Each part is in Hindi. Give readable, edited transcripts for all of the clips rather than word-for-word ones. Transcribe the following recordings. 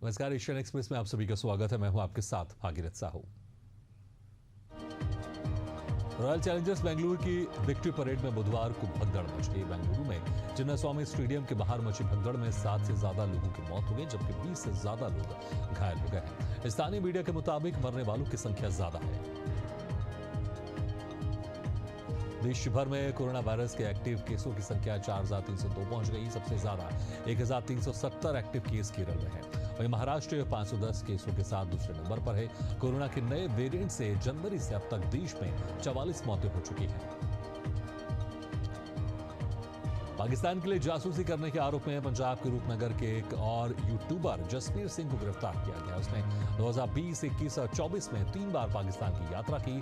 नमस्कार, एशियन एक्सप्रेस में आप सभी का स्वागत है। मैं हूं आपके साथ भागीरथ साहू। रॉयल चैलेंजर्स बेंगलुरु की विक्ट्री परेड में बुधवार को भगदड़ मच गई। बेंगलुरु में चिन्नास्वामी स्टेडियम के बाहर मची भगदड़ में 7 से ज्यादा लोगों की मौत हो गई, जबकि 20 से ज्यादा लोग घायल हो गए हैं। स्थानीय मीडिया के मुताबिक मरने वालों की संख्या ज्यादा है। देश भर में कोरोना वायरस के एक्टिव केसों की संख्या 4,302 पहुंच गई। सबसे ज्यादा 1,370 एक्टिव केस केरल में है। वहीं महाराष्ट्र 510 केसों के साथ दूसरे नंबर पर है। कोरोना के नए वेरिएंट से जनवरी से अब तक देश में 44 मौतें हो चुकी हैं। पाकिस्तान के लिए जासूसी करने के आरोप में पंजाब के रूपनगर के एक और यूट्यूबर जसबीर सिंह को गिरफ्तार किया गया। उसने 2020, 21 और 24 में 3 बार पाकिस्तान की यात्रा की।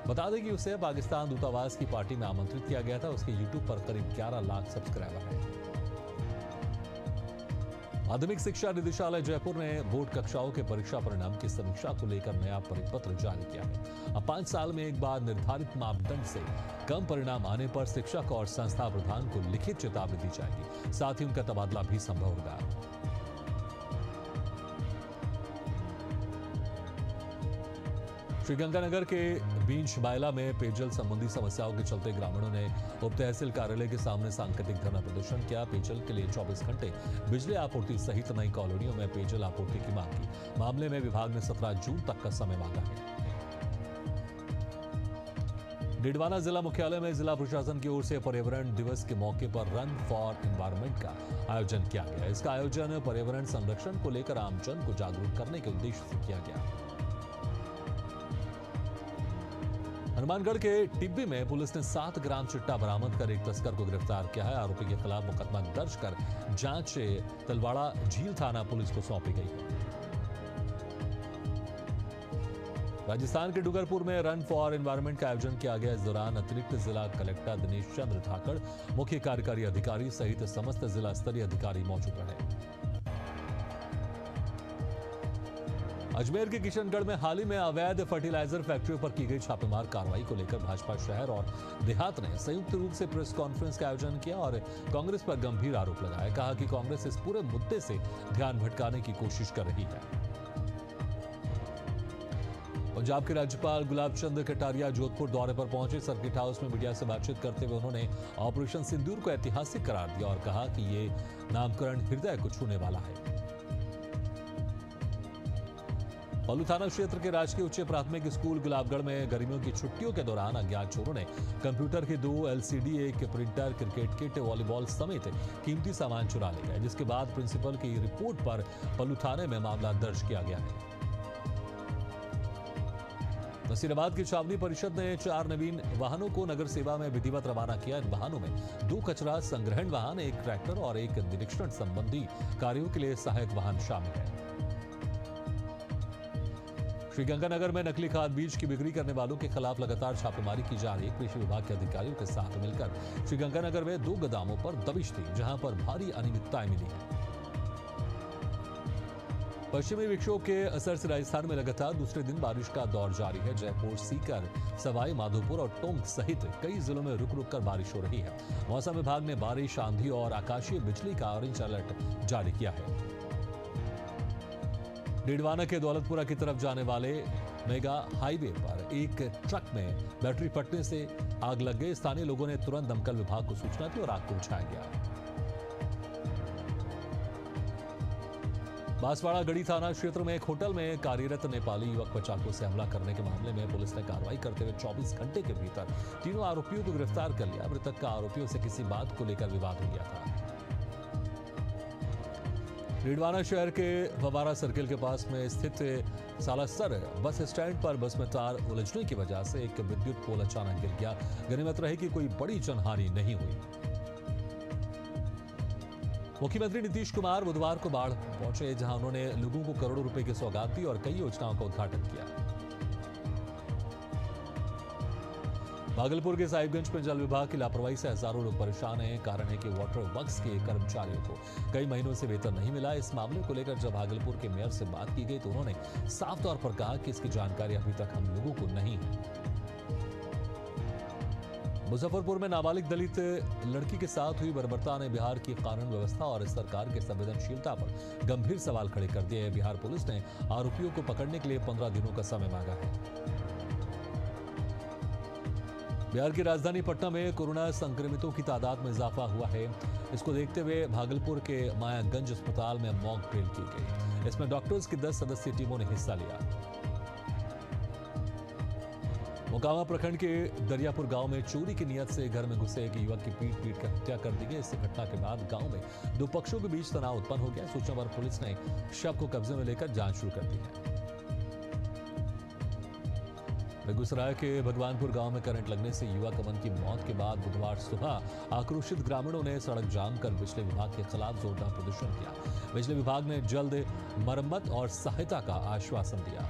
बता दें कि उसे पाकिस्तान दूतावास की पार्टी में आमंत्रित किया गया था। उसके यूट्यूब पर करीब 11 लाख सब्सक्राइबर हैं। माध्यमिक शिक्षा निदेशालय जयपुर ने बोर्ड कक्षाओं के परीक्षा परिणाम की समीक्षा को लेकर नया परिपत्र जारी किया है। अब 5 साल में एक बार निर्धारित मापदंड से कम परिणाम आने पर शिक्षक और संस्था प्रधान को लिखित चेतावनी दी जाएगी। साथ ही उनका तबादला भी संभव होगा। श्रीगंगानगर के बींच बायला में पेयजल संबंधी समस्याओं के चलते ग्रामीणों ने उप तहसील कार्यालय के सामने सांकेतिक धरना प्रदर्शन किया। पेयजल के लिए 24 घंटे बिजली आपूर्ति सहित नई कॉलोनियों में पेयजल आपूर्ति की मांग की। मामले में विभाग ने 17 जून तक का समय मांगा है। डिडवाना जिला मुख्यालय में जिला प्रशासन की ओर से पर्यावरण दिवस के मौके पर रन फॉर एनवायरमेंट का आयोजन किया गया। इसका आयोजन पर्यावरण संरक्षण को लेकर आमजन को जागरूक करने के उद्देश्य से किया गया। हनुमानगढ़ के टिब्बी में पुलिस ने 7 ग्राम चिट्टा बरामद कर एक तस्कर को गिरफ्तार किया है। आरोपी के खिलाफ मुकदमा दर्ज कर जांच तलवाड़ा झील थाना पुलिस को सौंपी गई है। राजस्थान के डूंगरपुर में रन फॉर एनवायरमेंट का आयोजन किया गया। इस दौरान अतिरिक्त जिला कलेक्टर दिनेश चंद्र ठाकर, मुख्य कार्यकारी अधिकारी सहित समस्त जिला स्तरीय अधिकारी मौजूद रहे। अजमेर के किशनगढ़ में हाल ही में अवैध फर्टिलाइजर फैक्ट्रियों पर की गई छापेमार कार्रवाई को लेकर भाजपा शहर और देहात ने संयुक्त रूप से प्रेस कॉन्फ्रेंस का आयोजन किया और कांग्रेस पर गंभीर आरोप लगाया। कहा कि कांग्रेस इस पूरे मुद्दे से ध्यान भटकाने की कोशिश कर रही है। पंजाब के राज्यपाल गुलाब चंद कटारिया जोधपुर दौरे पर पहुंचे। सर्किट हाउस में मीडिया से बातचीत करते हुए उन्होंने ऑपरेशन सिंदूर को ऐतिहासिक करार दिया और कहा कि ये नामकरण हृदय को छूने वाला है। पल्लू थाना क्षेत्र के राजकीय उच्च प्राथमिक स्कूल गुलाबगढ़ में गर्मियों की छुट्टियों के दौरान अज्ञात चोरों ने कंप्यूटर के 2 LCD, एक प्रिंटर, क्रिकेट किट, वॉलीबॉल समेत कीमती सामान चुरा ले गए, जिसके बाद प्रिंसिपल की रिपोर्ट पर पल्लू थाने में मामला दर्ज किया गया है। नसीराबाद की छावनी परिषद ने 4 नवीन वाहनों को नगर सेवा में विधिवत रवाना किया। इन वाहनों में 2 कचरा संग्रहण वाहन, एक ट्रैक्टर और एक निरीक्षण संबंधी कार्यों के लिए सहायक वाहन शामिल है। श्रीगंगानगर में नकली खाद बीज की बिक्री करने वालों के खिलाफ लगातार छापेमारी की जा रही है। कृषि विभाग के अधिकारियों के साथ मिलकर श्रीगंगानगर में 2 गोदामों पर दबिश दी, जहां पर भारी अनियमितताएं मिली हैं। पश्चिमी विक्षोभ के असर से राजस्थान में लगातार दूसरे दिन बारिश का दौर जारी है। जयपुर, सीकर, सवाई माधोपुर और टोंक सहित कई जिलों में रुक रुक कर बारिश हो रही है। मौसम विभाग ने बारिश, आंधी और आकाशीय बिजली का ऑरेंज अलर्ट जारी किया है। डिडवाना के दौलतपुरा की तरफ जाने वाले मेगा हाईवे पर एक ट्रक में बैटरी फटने से आग लग गई। स्थानीय लोगों ने तुरंत दमकल विभाग को सूचना दी और आग को बुझाया गया। बांसवाड़ा गढ़ी थाना क्षेत्र में एक होटल में कार्यरत नेपाली युवक पर चाकू से हमला करने के मामले में पुलिस ने कार्रवाई करते हुए 24 घंटे के भीतर 3 आरोपियों को गिरफ्तार कर लिया। मृतक का आरोपियों से किसी बात को लेकर विवाद हो गया था। डिडवाना शहर के फवारा सर्किल के पास में स्थित सालासर बस स्टैंड पर बस में तार उलझने की वजह से एक विद्युत पोल अचानक गिर गया। गनीमत रही कि कोई बड़ी जनहानि नहीं हुई। मुख्यमंत्री नीतीश कुमार बुधवार को बाढ़ पहुंचे, जहां उन्होंने लोगों को करोड़ों रुपए की सौगात दी और कई योजनाओं का उद्घाटन किया। भागलपुर के साहिबगंज में जल विभाग की लापरवाही से हजारों लोग परेशान हैं। कारण है कि वाटर वर्क्स के कर्मचारियों को कई महीनों से वेतन नहीं मिला। इस मामले को लेकर जब भागलपुर के मेयर से बात की गई तो उन्होंने साफ तौर पर कहा कि इसकी जानकारी अभी तक हम लोगों को नहीं है। मुजफ्फरपुर में नाबालिग दलित लड़की के साथ हुई बर्बरता ने बिहार की कानून व्यवस्था और सरकार की संवेदनशीलता पर गंभीर सवाल खड़े कर दिए हैं। बिहार पुलिस ने आरोपियों को पकड़ने के लिए 15 दिनों का समय मांगा है। बिहार की राजधानी पटना में कोरोना संक्रमितों की तादाद में इजाफा हुआ है। इसको देखते हुए भागलपुर के मायागंज अस्पताल में मॉक ड्रिल की गई। इसमें डॉक्टर्स की 10 सदस्यीय टीमों ने हिस्सा लिया। मोकामा प्रखंड के दरियापुर गांव में चोरी की नियत से घर में घुसे एक युवक की पीट कर हत्या कर दी गई। इस घटना के बाद गांव में दो पक्षों के बीच तनाव उत्पन्न हो गया। सूचना पर पुलिस ने शव को कब्जे में लेकर जांच शुरू कर दी है। बेगूसराय के भगवानपुर गांव में करंट लगने से युवक अमन की मौत के बाद बुधवार सुबह आक्रोशित ग्रामीणों ने सड़क जाम कर बिजली विभाग के खिलाफ जोरदार प्रदर्शन किया। बिजली विभाग ने जल्द मरम्मत और सहायता का आश्वासन दिया।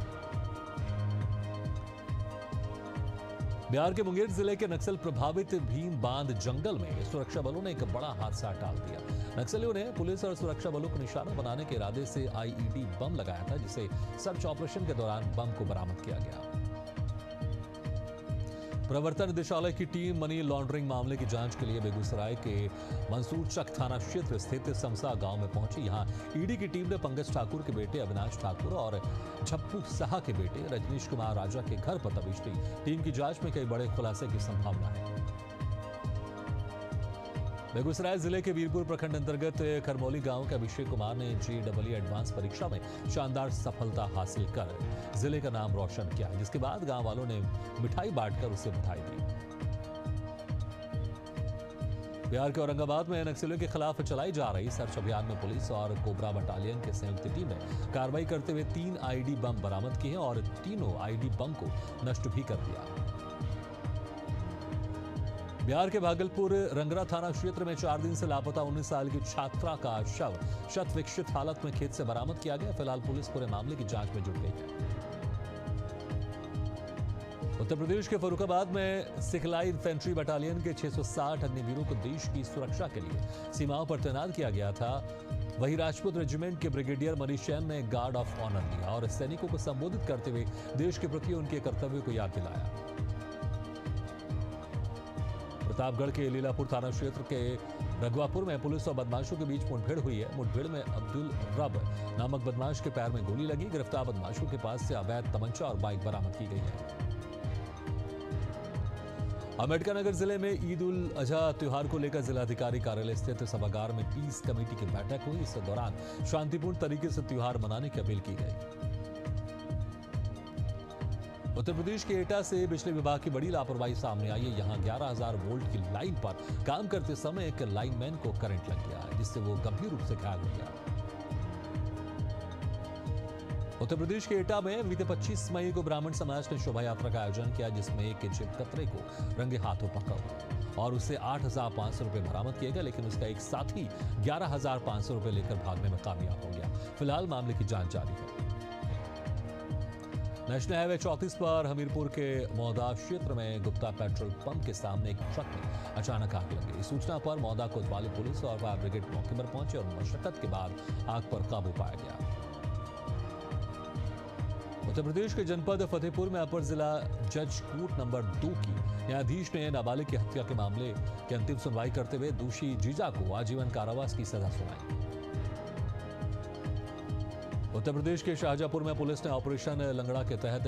बिहार के मुंगेर जिले के नक्सल प्रभावित भीम बांध जंगल में सुरक्षा बलों ने एक बड़ा हादसा टाल दिया। नक्सलियों ने पुलिस और सुरक्षा बलों को निशाना बनाने के इरादे से आईईडी बम लगाया था, जिसे सर्च ऑपरेशन के दौरान बम को बरामद किया गया। प्रवर्तन निदेशालय की टीम मनी लॉन्ड्रिंग मामले की जांच के लिए बेगूसराय के मंसूरचक थाना क्षेत्र स्थित समसा गांव में पहुंची। यहां ईडी की टीम ने पंकज ठाकुर के बेटे अविनाश ठाकुर और झप्पू साहा के बेटे रजनीश कुमार राजा के घर पर दबिश दी। टीम की जांच में कई बड़े खुलासे की संभावना है। बेगूसराय जिले के वीरपुर प्रखंड अंतर्गत खरमौली गांव के अभिषेक कुमार ने जेईई एडवांस परीक्षा में शानदार सफलता हासिल कर जिले का नाम रोशन किया, जिसके बाद गांव वालों ने मिठाई बांटकर उसे बधाई दी। बिहार के औरंगाबाद में नक्सलियों के खिलाफ चलाई जा रही सर्च अभियान में पुलिस और कोबरा बटालियन की संयुक्त टीम ने कार्रवाई करते हुए 3 आईडी बम बरामद किए और तीनों आईडी बम को नष्ट भी कर दिया। बिहार के भागलपुर रंगरा थाना क्षेत्र में 4 दिन से लापता 19 साल की छात्रा का शव शत विकसित हालत में खेत से बरामद किया गया। फिलहाल पुलिस पूरे मामले की जांच में जुट गई है। उत्तर प्रदेश के फर्रुखाबाद में सिखलाई इन्फेंट्री बटालियन के 660 अग्निवीरों को देश की सुरक्षा के लिए सीमाओं पर तैनात किया गया था। वहीं राजपूत रेजिमेंट के ब्रिगेडियर मनीष जैन ने गार्ड ऑफ ऑनर लिया और सैनिकों को संबोधित करते हुए देश के प्रति उनके कर्तव्यों को याद दिलाया। प्रतापगढ़ के लीलापुर थाना क्षेत्र के रघुआपुर में पुलिस और बदमाशों के बीच मुठभेड़ हुई है। मुठभेड़ में अब्दुल रब नामक बदमाश के पैर में गोली लगी। गिरफ्तार बदमाशों के पास से अवैध तमंचा और बाइक बरामद की गई है। अम्बेडकर नगर जिले में ईद उल अजहा त्योहार को लेकर जिलाधिकारी कार्यालय स्थित सभागार में पीस कमेटी की बैठक हुई। इस दौरान शांतिपूर्ण तरीके से त्योहार मनाने की अपील की गई। उत्तर प्रदेश के एटा से बिजली विभाग की बड़ी लापरवाही सामने आई है। यहां 11,000 वोल्ट की लाइन पर काम करते समय एक लाइनमैन को करंट लग गया, जिससे वो गंभीर रूप से घायल हो गया। उत्तर प्रदेश के एटा में बीते 25 मई को ब्राह्मण समाज ने शोभा यात्रा का आयोजन किया, जिसमें एक जेब कतरे को रंगे हाथों पकड़ा और उससे 8,500 रुपए बरामद किए गए, लेकिन उसका एक साथी 11,500 रुपए लेकर भागने में कामयाब हो गया। फिलहाल मामले की जांच जारी है। नेशनल हाईवे 34 पर हमीरपुर के मौदा क्षेत्र में गुप्ता पेट्रोल पंप के सामने एक ट्रक में अचानक आग लग गई। सूचना पर मौदा कोतवाली पुलिस और फायर ब्रिगेड मौके पर पहुंचे और मशक्कत के बाद आग पर काबू पाया गया। उत्तर प्रदेश के जनपद फतेहपुर में अपर जिला जज कोर्ट नंबर 2 की न्यायाधीश ने नाबालिग की हत्या के मामले की अंतिम सुनवाई करते हुए दोषी जीजा को आजीवन कारावास की सजा सुनाई। उत्तर प्रदेश के शाहजहांपुर में पुलिस ने ऑपरेशन लंगड़ा के तहत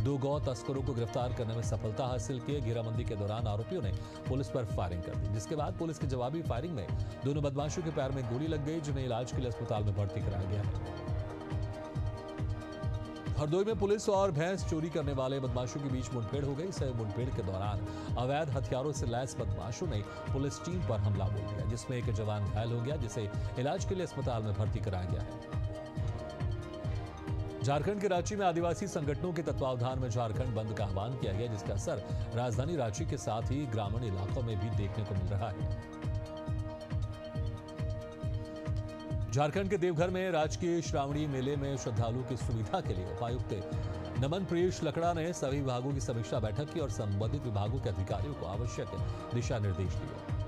2 गौ तस्करों को गिरफ्तार करने में सफलता हासिल की। घेराबंदी के दौरान आरोपियों ने पुलिस पर फायरिंग कर दी, जिसके बाद पुलिस की जवाबी फायरिंग में दोनों बदमाशों के पैर में गोली लग गई, जिन्हें इलाज के लिए अस्पताल में भर्ती कराया गया है। हरदोई में पुलिस और भैंस चोरी करने वाले बदमाशों के बीच मुठभेड़ हो गई। इस मुठभेड़ के दौरान अवैध हथियारों से लैस बदमाशों ने पुलिस टीम पर हमला बोल दिया, जिसमें एक जवान घायल हो गया, जिसे इलाज के लिए अस्पताल में भर्ती कराया गया है। झारखंड के रांची में आदिवासी संगठनों के तत्वावधान में झारखंड बंद का आह्वान किया गया, जिसका असर राजधानी रांची के साथ ही ग्रामीण इलाकों में भी देखने को मिल रहा है। झारखंड के देवघर में राजकीय श्रावणी मेले में श्रद्धालुओं की सुविधा के लिए उपायुक्त नमन प्रियेश लकड़ा ने सभी विभागों की समीक्षा बैठक की और संबंधित विभागों के अधिकारियों को आवश्यक दिशा निर्देश दिए।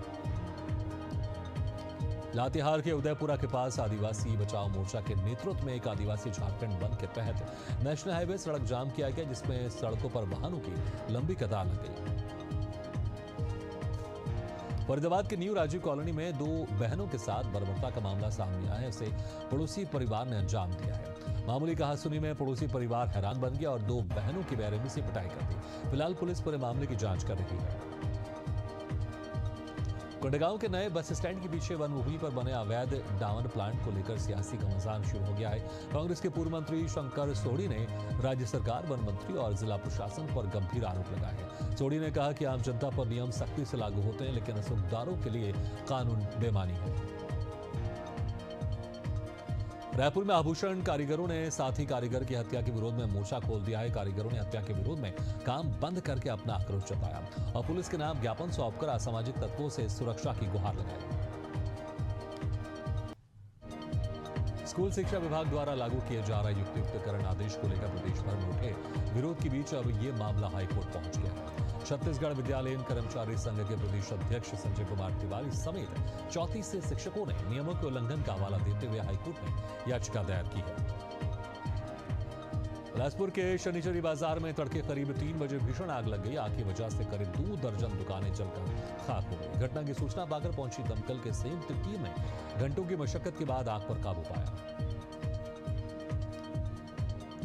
लातेहार के उदयपुरा के पास आदिवासी बचाओ मोर्चा के नेतृत्व में एक आदिवासी झारखंड बंद के तहत नेशनल हाईवे सड़क जाम किया गया, जिसमें सड़कों पर वाहनों की लंबी कतार लग गई। फरीदाबाद के न्यू राजीव कॉलोनी में 2 बहनों के साथ बर्बरता का मामला सामने आया है। उसे पड़ोसी परिवार ने अंजाम दिया है। मामूली कहासुनी में पड़ोसी परिवार हैरान बन गया और 2 बहनों की बेरहमी से पिटाई कर दी। फिलहाल पुलिस पूरे मामले की जांच कर रही है। कोंडागांव के नए बस स्टैंड के पीछे वन भूमि पर बने अवैध डामर प्लांट को लेकर सियासी घमासान शुरू हो गया है। कांग्रेस के पूर्व मंत्री शंकर सोढ़ी ने राज्य सरकार, वन मंत्री और जिला प्रशासन पर गंभीर आरोप लगाए हैं। सोढ़ी ने कहा कि आम जनता पर नियम सख्ती से लागू होते हैं, लेकिन रसूखदारों के लिए कानून बेमानी है। रायपुर में आभूषण कारीगरों ने साथी कारीगर की हत्या के विरोध में मोर्चा खोल दिया है। कारीगरों ने हत्या के विरोध में काम बंद करके अपना आक्रोश जताया और पुलिस के नाम ज्ञापन सौंपकर असामाजिक तत्वों से सुरक्षा की गुहार लगाई। स्कूल शिक्षा विभाग द्वारा लागू किए जा रहे युक्तियुक्तकरण आदेश को लेकर प्रदेश भर में उठे विरोध के बीच अब ये मामला हाईकोर्ट पहुंच गया है। छत्तीसगढ़ विद्यालयीन कर्मचारी संघ के प्रदेश अध्यक्ष संजय कुमार तिवारी समेत 34 शिक्षकों ने नियमों के उल्लंघन का हवाला देते हुए हाईकोर्ट में याचिका दायर की है। बिलासपुर के शनिचरी बाजार में तड़के करीब 3 बजे भीषण आग लग गई। आग की वजह से करीब 2 दर्जन दुकानें जलकर खाक हो गई। घटना की सूचना पाकर पहुंची दमकल के संयुक्त टीम ने घंटों की मशक्कत के बाद आग पर काबू पाया।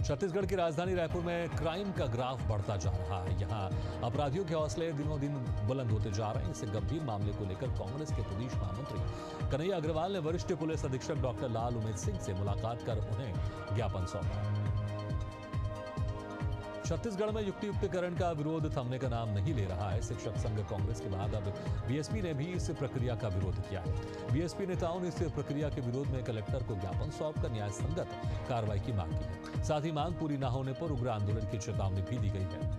छत्तीसगढ़ की राजधानी रायपुर में क्राइम का ग्राफ बढ़ता जा रहा है। यहां अपराधियों के हौसले दिनों दिन बुलंद होते जा रहे हैं। इस गंभीर मामले को लेकर कांग्रेस के प्रदेश महामंत्री कन्हैया अग्रवाल ने वरिष्ठ पुलिस अधीक्षक डॉक्टर लाल उमेद सिंह से मुलाकात कर उन्हें ज्ञापन सौंपा। छत्तीसगढ़ में युक्तियुक्तकरण का विरोध थमने का नाम नहीं ले रहा है। शिक्षक संघ कांग्रेस के बाद अब बीएसपी ने भी इस प्रक्रिया का विरोध किया है। बीएसपी नेताओं ने इस प्रक्रिया के विरोध में कलेक्टर को ज्ञापन सौंपकर न्याय संगत कार्रवाई की मांग की है। साथ ही मांग पूरी न होने पर उग्र आंदोलन की चेतावनी भी दी गई है।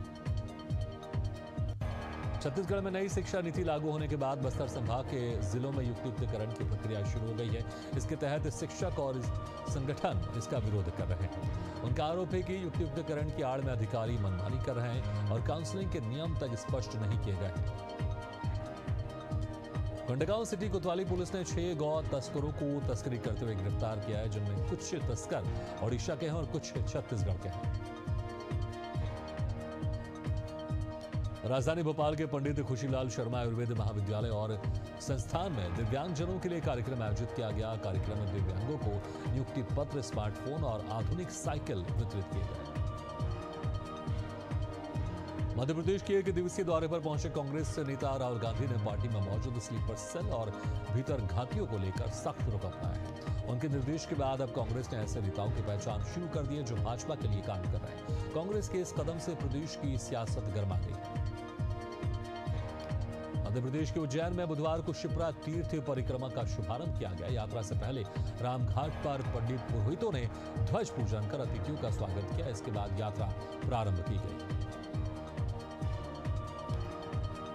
छत्तीसगढ़ में नई शिक्षा नीति लागू होने के बाद बस्तर संभाग के जिलों में युक्तियुक्तकरण की प्रक्रिया शुरू हो गई है। इसके तहत शिक्षक और संगठन इसका विरोध कर रहे हैं। उनका आरोप है कि युक्तियुक्तकरण की आड़ में अधिकारी मनमानी कर रहे हैं और काउंसलिंग के नियम तक स्पष्ट नहीं किए गए। कोंडागांव सिटी कोतवाली पुलिस ने 6 गौ तस्करों को तस्करी करते हुए गिरफ्तार किया है, जिनमें कुछ तस्कर ओडिशा के हैं और कुछ छत्तीसगढ़ के हैं। राजधानी भोपाल के पंडित खुशीलाल शर्मा आयुर्वेद महाविद्यालय और संस्थान में दिव्यांगजनों के लिए कार्यक्रम आयोजित किया गया। कार्यक्रम में दिव्यांगों को नियुक्ति पत्र, स्मार्टफोन और आधुनिक साइकिल वितरित किए गए। मध्य प्रदेश के 1 दिवसीय दौरे पर पहुंचे कांग्रेस नेता राहुल गांधी ने पार्टी में मौजूद स्लीपर सेल और भीतर घातियों को लेकर सख्त रुख अपनाया है। उनके निर्देश के बाद अब कांग्रेस ने ऐसे नेताओं की पहचान शुरू कर दी है जो भाजपा के लिए काम कर रहे हैं। कांग्रेस के इस कदम से प्रदेश की सियासत गर्मा गई। मध्य प्रदेश के उज्जैन में बुधवार को शिप्रा तीर्थ परिक्रमा का शुभारंभ किया गया। यात्रा से पहले रामघाट पर पंडित पुरोहितों ने ध्वज पूजन कर अतिथियों का स्वागत किया। इसके बाद यात्रा प्रारंभ की गई।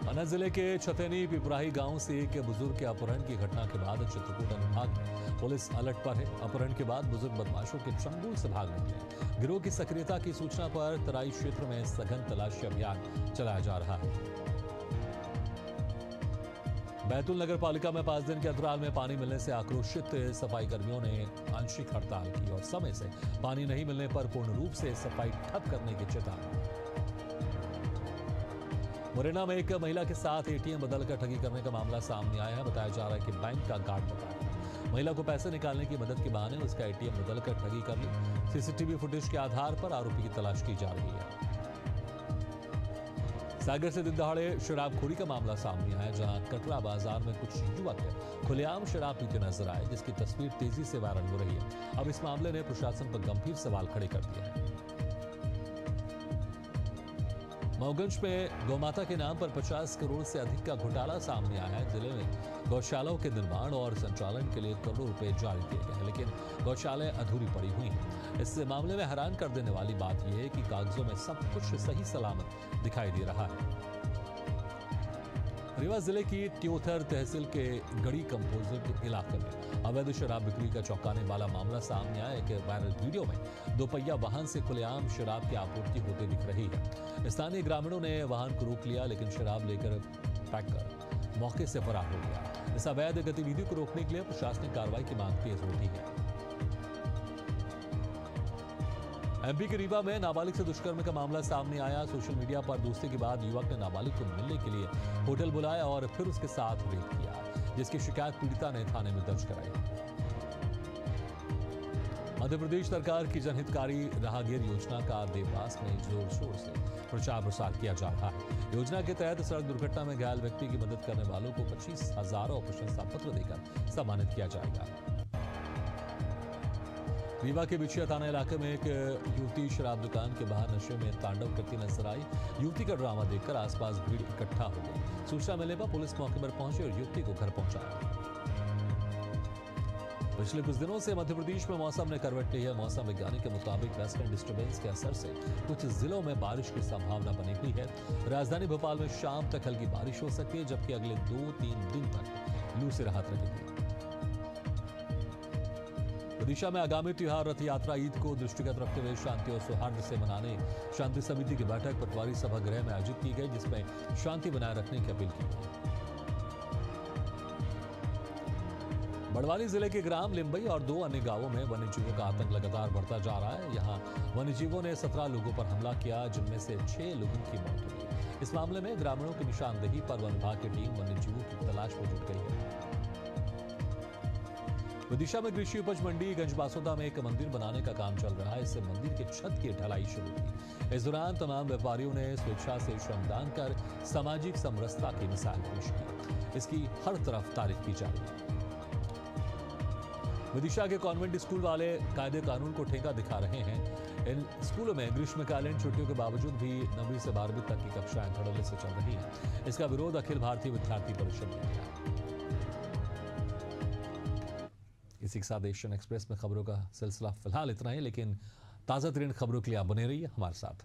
अन्ना जिले के छतेनी पिपराही गांव से एक बुजुर्ग के अपहरण की घटना के बाद चित्रकूट अनुभाग में पुलिस अलर्ट पर है। अपहरण के बाद बुजुर्ग बदमाशों के चंगुल से भाग निकले। गिरोह की सक्रियता की सूचना पर तराई क्षेत्र में सघन तलाशी अभियान चलाया जा रहा है। बैतूल नगर पालिका में 5 दिन के अंतराल में पानी मिलने से आक्रोशित सफाई कर्मियों ने आंशिक हड़ताल की और समय से पानी नहीं मिलने पर पूर्ण रूप से सफाई ठप करने की चेतावनी। मुरैना में एक महिला के साथ एटीएम बदलकर ठगी करने का मामला सामने आया है। बताया जा रहा है कि बैंक का गार्ड बताया था। महिला को पैसे निकालने की मदद के बहाने उसका एटीएम बदलकर ठगी कर ली। सीसीटीवी फुटेज के आधार पर आरोपी की तलाश की जा रही है। सागर से दिन दहाड़े शराबखोरी का मामला सामने आया, जहां कटरा बाजार में कुछ युवक खुलेआम शराब पीते नजर आए, जिसकी तस्वीर तेजी से वायरल हो रही है। अब इस मामले ने प्रशासन पर गंभीर सवाल खड़े कर दिए हैं। मऊगंज में गौमाता के नाम पर 50 करोड़ से अधिक का घोटाला सामने आया है। जिले में गौशालाओं के निर्माण और संचालन के लिए करोड़ों रुपए जारी किए गए हैं, लेकिन गौशालाएं अधूरी पड़ी हुई हैं। इस मामले में हैरान कर देने वाली बात यह है कि कागजों में सब कुछ सही सलामत दिखाई दे रहा है। रीवा जिले की त्योथर तहसील के गढ़ी कंपोजिट इलाके में अवैध शराब बिक्री का चौंकाने वाला मामला सामने आया। एक वायरल वीडियो में 2 पहिया वाहन से खुलेआम शराब की आपूर्ति होते दिख रही है। स्थानीय ग्रामीणों ने वाहन को रोक लिया, लेकिन शराब लेकर पैक कर मौके से फरार हो गया। इस अवैध गतिविधि को रोकने के लिए प्रशासनिक कार्रवाई की मांग तेज होती है। एमपी के रीवा में नाबालिग से दुष्कर्म का मामला सामने आया। सोशल मीडिया पर दोस्ती के बाद युवक ने नाबालिग को मिलने के लिए होटल बुलाया और फिर उसके साथ रेप किया, जिसकी शिकायत पीड़िता ने थाने में दर्ज कराई। मध्य प्रदेश सरकार की जनहितकारी राहगीर योजना का देवदास में जोर शोर से प्रचार प्रसार किया जा रहा है। योजना के तहत सड़क दुर्घटना में घायल व्यक्ति की मदद करने वालों को 25,000 और प्रशंसा पत्र देकर सम्मानित किया जाएगा। रीवा के बिछिया थाना इलाके में एक युवती शराब दुकान के बाहर नशे में तांडव करती नजर आई। युवती का ड्रामा देखकर आसपास भीड़ इकट्ठा हो गई। सूचना मिलने पर पुलिस मौके पर पहुंची और युवती को घर पहुंचाया। पिछले कुछ दिनों से मध्य प्रदेश में मौसम ने करवट ली है। मौसम वैज्ञानिक के मुताबिक वेस्टर्न डिस्टर्बेंस के असर से कुछ जिलों में बारिश की संभावना बनी हुई है। राजधानी भोपाल में शाम तक हल्की बारिश हो सकती है, जबकि अगले 2-3 दिन तक लू से राहत रहेगी। ओडिशा में आगामी त्योहार रथ यात्रा ईद को दृष्टिगत रखते हुए शांति और सौहार्द से मनाने शांति समिति की बैठक पटवारी सभागृह में आयोजित की गई, जिसमें शांति बनाए रखने की अपील की गई। बड़वानी जिले के ग्राम लिंबई और 2 अन्य गांवों में वन्यजीवों का आतंक लगातार बढ़ता जा रहा है। यहां वन्यजीवों ने 17 लोगों पर हमला किया, जिनमें से 6 लोगों की मौत हुई। इस मामले में ग्रामीणों की निशानदेही पर वन विभाग की टीम वन्यजीवों की तलाश में जुट गई है। विदिशा में कृषि उपज मंडी गंजबासोदा में एक मंदिर बनाने का काम चल रहा है। इससे मंदिर के छत की ढलाई शुरू हुई। इस दौरान तमाम व्यापारियों ने स्वेच्छा से श्रमदान कर सामाजिक समरसता की मिसाल पेश की। इसकी हर तरफ तारीफ की जा रही है। विदिशा के कॉन्वेंट स्कूल वाले कायदे कानून को ठेका दिखा रहे हैं। इन स्कूलों में ग्रीष्मकालीन छुट्टियों के बावजूद भी 9वीं से 12वीं तक की कक्षाएं धड़ल्ले से चल रही हैं। इसका विरोध अखिल भारतीय विद्यार्थी परिषद ने किया। इसी के साथ एशियन एक्सप्रेस में खबरों का सिलसिला फिलहाल इतना ही, लेकिन ताज़ा तरीन खबरों के लिए आप बने रहिए हमारे साथ।